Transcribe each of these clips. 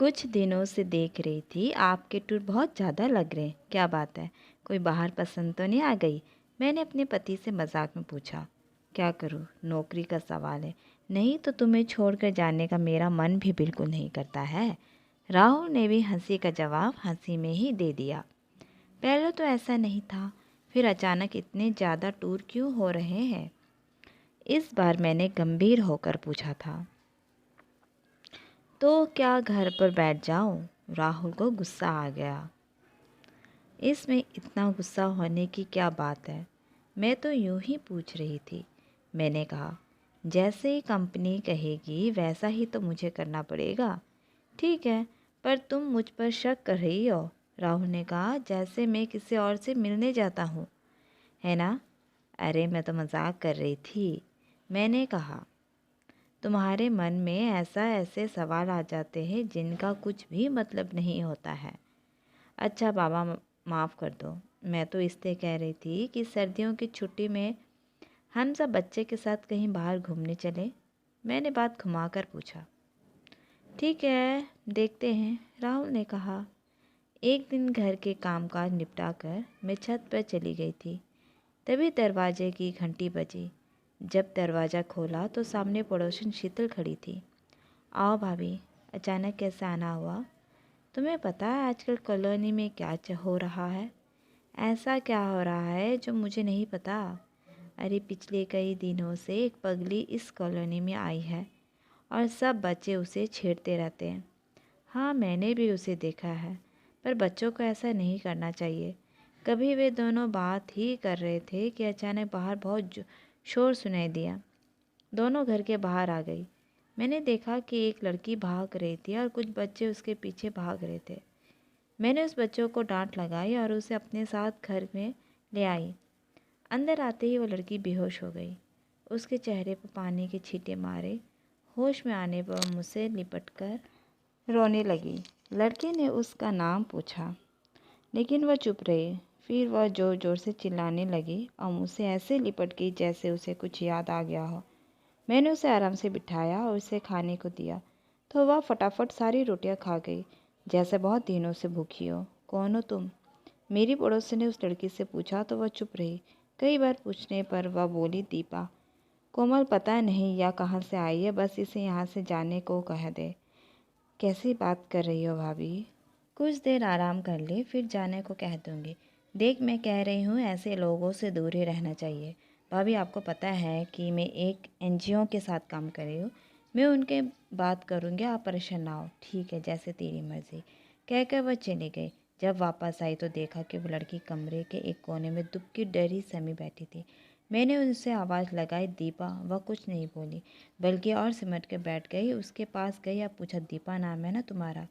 कुछ दिनों से देख रही थी आपके टूर बहुत ज़्यादा लग रहे। क्या बात है? कोई बाहर पसंद तो नहीं आ गई? मैंने अपने पति से मजाक में पूछा। क्या करूँ, नौकरी का सवाल है। नहीं तो तुम्हें छोड़कर जाने का मेरा मन भी बिल्कुल नहीं करता है। राहुल ने भी हंसी का जवाब हंसी में ही दे दिया। पहले तो ऐसा नहीं था, फिर अचानक इतने ज़्यादा टूर क्यों हो रहे हैं? इस बार मैंने गंभीर होकर पूछा था। तो क्या घर पर बैठ जाऊं? राहुल को गुस्सा आ गया। इसमें इतना गुस्सा होने की क्या बात है? मैं तो यूं ही पूछ रही थी। मैंने कहा, जैसे ही कंपनी कहेगी वैसा ही तो मुझे करना पड़ेगा। ठीक है, पर तुम मुझ पर शक कर रही हो। राहुल ने कहा, जैसे मैं किसी और से मिलने जाता हूँ, है ना? अरे मैं तो मजाक कर रही थी। मैंने कहा, तुम्हारे मन में ऐसे सवाल आ जाते हैं जिनका कुछ भी मतलब नहीं होता है। अच्छा बाबा, माफ़ कर दो। मैं तो इसलिए कह रही थी कि सर्दियों की छुट्टी में हम सब बच्चे के साथ कहीं बाहर घूमने चले। मैंने बात घुमाकर पूछा। ठीक है, देखते हैं, राहुल ने कहा। एक दिन घर के कामकाज निपटा कर मैं छत पर चली गई थी। तभी दरवाजे की घंटी बजी। जब दरवाज़ा खोला तो सामने पड़ोसन शीतल खड़ी थी। आओ भाभी, अचानक कैसे आना हुआ? तुम्हें पता है आजकल कॉलोनी में क्या हो रहा है? ऐसा क्या हो रहा है जो मुझे नहीं पता? अरे पिछले कई दिनों से एक पगली इस कॉलोनी में आई है और सब बच्चे उसे छेड़ते रहते हैं। हाँ, मैंने भी उसे देखा है, पर बच्चों को ऐसा नहीं करना चाहिए। कभी वे दोनों बात ही कर रहे थे कि अचानक बाहर बहुत शोर सुनाई दिया। दोनों घर के बाहर आ गई। मैंने देखा कि एक लड़की भाग रही थी और कुछ बच्चे उसके पीछे भाग रहे थे। मैंने उस बच्चों को डांट लगाई और उसे अपने साथ घर में ले आई। अंदर आते ही वो लड़की बेहोश हो गई। उसके चेहरे पर पानी के छींटे मारे। होश में आने पर मुझसे लिपटकर रोने लगी। लड़के ने उसका नाम पूछा, लेकिन वह चुप रही। फिर वह ज़ोर ज़ोर से चिल्लाने लगी और मुझसे ऐसे लिपट गई जैसे उसे कुछ याद आ गया हो। मैंने उसे आराम से बिठाया और उसे खाने को दिया, तो वह फटाफट सारी रोटियां खा गई, जैसे बहुत दिनों से भूखी हो। कौन हो तुम? मेरी पड़ोसी ने उस लड़की से पूछा तो वह चुप रही। कई बार पूछने पर वह बोली, दीपा। कोमल पता नहीं या कहाँ से आई है, बस इसे यहाँ से जाने को कह दे। कैसी बात कर रही हो भाभी? कुछ देर आराम कर ले, फिर जाने को कह दूँगी। देख, मैं कह रही हूँ ऐसे लोगों से दूर ही रहना चाहिए। भाभी, आपको पता है कि मैं एक एनजीओ के साथ काम कर रही हूँ। मैं उनके बात करूँगी, आप परेशान ना हो। ठीक है, जैसे तेरी मर्ज़ी, कहकर वह चली गई। जब वापस आई तो देखा कि वो लड़की कमरे के एक कोने में दुबकी डरी समी बैठी थी। मैंने उनसे आवाज़ लगाई, दीपा। वह कुछ नहीं बोली, बल्कि और सिमट के बैठ गई। उसके पास गई और पूछा, दीपा नाम है ना तुम्हारा?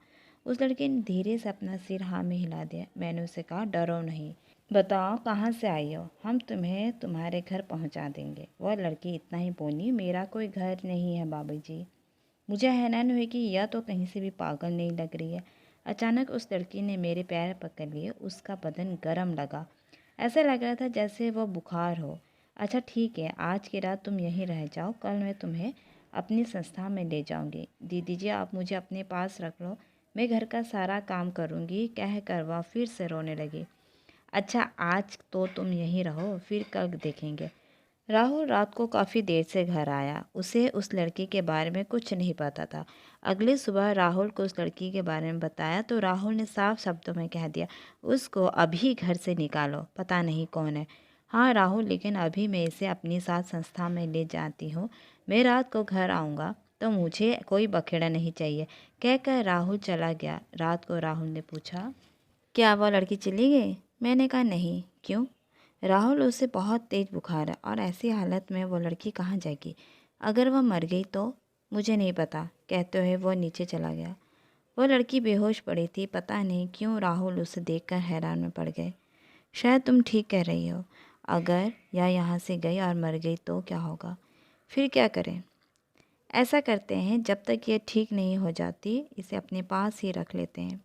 उस लड़के ने धीरे से अपना सिर हाँ में हिला दिया। मैंने उसे कहा, डरो नहीं, बताओ कहाँ से आई हो, हम तुम्हें तुम्हारे घर पहुँचा देंगे। वह लड़की इतना ही बोली, मेरा कोई घर नहीं है बाबू जी। मुझे हैरान हुई कि यह तो कहीं से भी पागल नहीं लग रही है। अचानक उस लड़की ने मेरे पैर पकड़ लिए। उसका बदन गर्म लगा, ऐसा लग रहा था जैसे वह बुखार हो। अच्छा ठीक है, आज की रात तुम यहीं रह जाओ, कल मैं तुम्हें अपनी संस्था में ले जाऊंगी। दीदी जी, आप मुझे अपने पास रख लो, मैं घर का सारा काम करूंगी, कह कर वह फिर से रोने लगी। अच्छा, आज तो तुम यहीं रहो, फिर कल देखेंगे। राहुल रात को काफ़ी देर से घर आया। उसे उस लड़की के बारे में कुछ नहीं पता था। अगली सुबह राहुल को उस लड़की के बारे में बताया तो राहुल ने साफ शब्दों में कह दिया, उसको अभी घर से निकालो, पता नहीं कौन है। हाँ राहुल, लेकिन अभी मैं इसे अपनी साथ संस्था में ले जाती हूँ। मैं रात को घर आऊँगा तो मुझे कोई बखेड़ा नहीं चाहिए, कहकर राहुल चला गया। रात को राहुल ने पूछा, क्या वह लड़की चली गई? मैंने कहा, नहीं। क्यों? राहुल, उसे बहुत तेज बुखार है और ऐसी हालत में वो लड़की कहाँ जाएगी? अगर वह मर गई तो? मुझे नहीं पता, कहते हुए वो नीचे चला गया। वो लड़की बेहोश पड़ी थी। पता नहीं क्यों राहुल उसे देखकर हैरान में पड़ गए। शायद तुम ठीक कह रही हो। अगर यह यहाँ से गई और मर गई तो क्या होगा? फिर क्या करें? ऐसा करते हैं, जब तक ये ठीक नहीं हो जाती इसे अपने पास ही रख लेते हैं।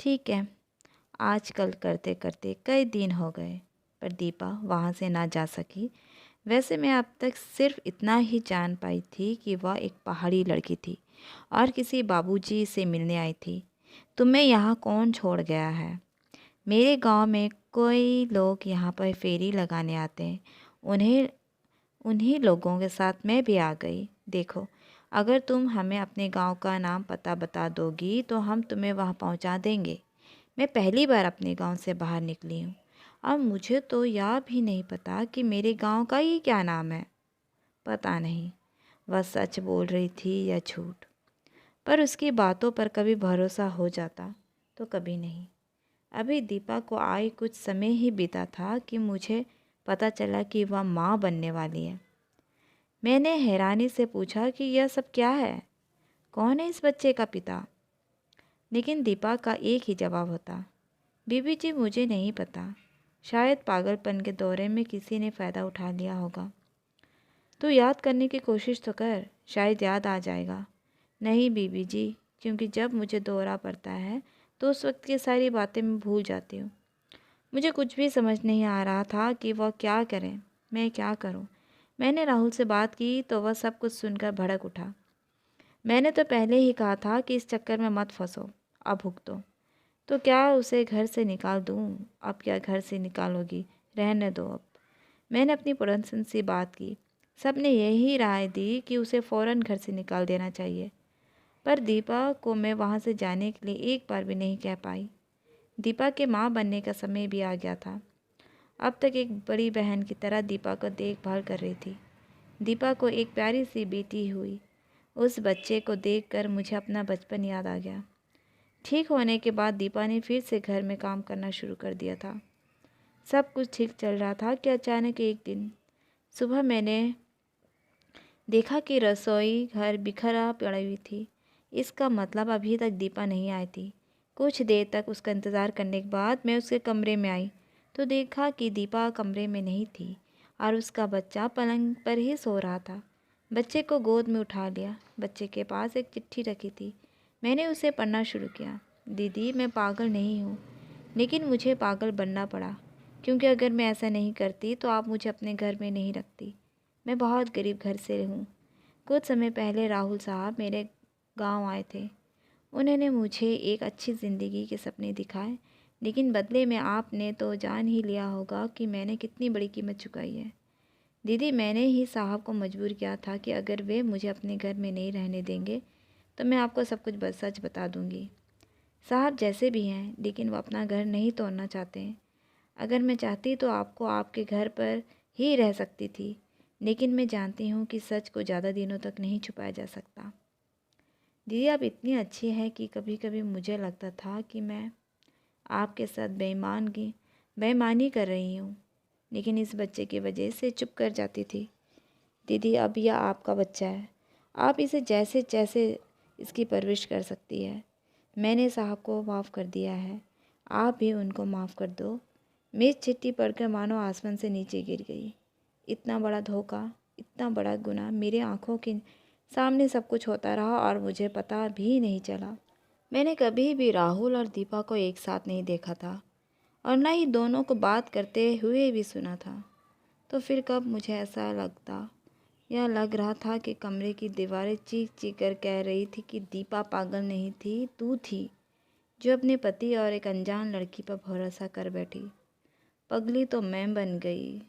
ठीक है। आजकल करते करते कई दिन हो गए, पर दीपा वहाँ से ना जा सकी। वैसे मैं अब तक सिर्फ इतना ही जान पाई थी कि वह एक पहाड़ी लड़की थी, और किसी बाबूजी से मिलने आई थी। तुम्हें यहाँ कौन छोड़ गया है? मेरे गांव में कोई लोग यहाँ पर फेरी लगाने आते हैं। उन्हें उन्हीं लोगों के साथ मैं भी आ गई। देखो, अगर तुम हमें अपने गांव का नाम पता बता दोगी तो हम तुम्हें वहाँ पहुँचा देंगे। मैं पहली बार अपने गांव से बाहर निकली हूँ और मुझे तो यह भी नहीं पता कि मेरे गांव का ही क्या नाम है। पता नहीं वह सच बोल रही थी या झूठ, पर उसकी बातों पर कभी भरोसा हो जाता तो कभी नहीं। अभी दीपा को आए कुछ समय ही बीता था कि मुझे पता चला कि वह माँ बनने वाली है। मैंने हैरानी से पूछा कि यह सब क्या है? कौन है इस बच्चे का पिता? लेकिन दीपा का एक ही जवाब होता, बीबी जी मुझे नहीं पता। शायद पागलपन के दौरे में किसी ने फ़ायदा उठा लिया होगा। तू याद करने की कोशिश तो कर, शायद याद आ जाएगा। नहीं बीबी जी, क्योंकि जब मुझे दौरा पड़ता है तो उस वक्त की सारी बातें मैं भूल जाती हूँ। मुझे कुछ भी समझ नहीं आ रहा था कि वह क्या करें, मैं क्या करूँ। मैंने राहुल से बात की तो वह सब कुछ सुनकर भड़क उठा। मैंने तो पहले ही कहा था कि इस चक्कर में मत फंसो, अब भुगतो। तो क्या उसे घर से निकाल दूँ? अब क्या घर से निकालोगी? रहने दो अब। मैंने अपनी पड़ोसन से बात की। सब ने यही राय दी कि उसे फ़ौरन घर से निकाल देना चाहिए, पर दीपा को मैं वहाँ से जाने के लिए एक बार भी नहीं कह पाई। दीपा के माँ बनने का समय भी आ गया था। अब तक एक बड़ी बहन की तरह दीपा को देखभाल कर रही थी। दीपा को एक प्यारी सी बेटी हुई। उस बच्चे को देखकर मुझे अपना बचपन याद आ गया। ठीक होने के बाद दीपा ने फिर से घर में काम करना शुरू कर दिया था। सब कुछ ठीक चल रहा था कि अचानक एक दिन सुबह मैंने देखा कि रसोई घर बिखरा पड़ी हुई थी। इसका मतलब अभी तक दीपा नहीं आई थी। कुछ देर तक उसका इंतज़ार करने के बाद मैं उसके कमरे में आई तो देखा कि दीपा कमरे में नहीं थी और उसका बच्चा पलंग पर ही सो रहा था। बच्चे को गोद में उठा लिया। बच्चे के पास एक चिट्ठी रखी थी। मैंने उसे पढ़ना शुरू किया। दीदी, मैं पागल नहीं हूँ, लेकिन मुझे पागल बनना पड़ा, क्योंकि अगर मैं ऐसा नहीं करती तो आप मुझे अपने घर में नहीं रखती। मैं बहुत गरीब घर से हूँ। कुछ समय पहले राहुल साहब मेरे गांव आए थे। उन्होंने मुझे एक अच्छी ज़िंदगी के सपने दिखाए, लेकिन बदले में आपने तो जान ही लिया होगा कि मैंने कितनी बड़ी कीमत चुकाई है। दीदी, मैंने ही साहब को मजबूर किया था कि अगर वे मुझे अपने घर में नहीं रहने देंगे तो मैं आपको सब कुछ सच बता दूंगी। साहब जैसे भी हैं, लेकिन वो अपना घर नहीं तोड़ना चाहते हैं। अगर मैं चाहती तो आपको आपके घर पर ही रह सकती थी, लेकिन मैं जानती हूँ कि सच को ज़्यादा दिनों तक नहीं छुपाया जा सकता। दीदी, आप इतनी अच्छी है कि कभी कभी मुझे लगता था कि मैं आपके साथ बेईमानी कर रही हूँ, लेकिन इस बच्चे की वजह से चुप कर जाती थी। दीदी, अब यह आपका बच्चा है, आप इसे जैसे जैसे इसकी परवरिश कर सकती है। मैंने साहब को माफ़ कर दिया है, आप भी उनको माफ़ कर दो। मैं चिट्ठी पढ़कर मानो आसमान से नीचे गिर गई। इतना बड़ा धोखा, इतना बड़ा गुनाह मेरे आँखों के सामने सब कुछ होता रहा और मुझे पता भी नहीं चला। मैंने कभी भी राहुल और दीपा को एक साथ नहीं देखा था और न ही दोनों को बात करते हुए भी सुना था। तो फिर कब मुझे ऐसा लगता, यह लग रहा था कि कमरे की दीवारें चीख चीख कर कह रही थी कि दीपा पागल नहीं थी, तू थी, जो अपने पति और एक अनजान लड़की पर भरोसा कर बैठी। पगली तो मैं बन गई।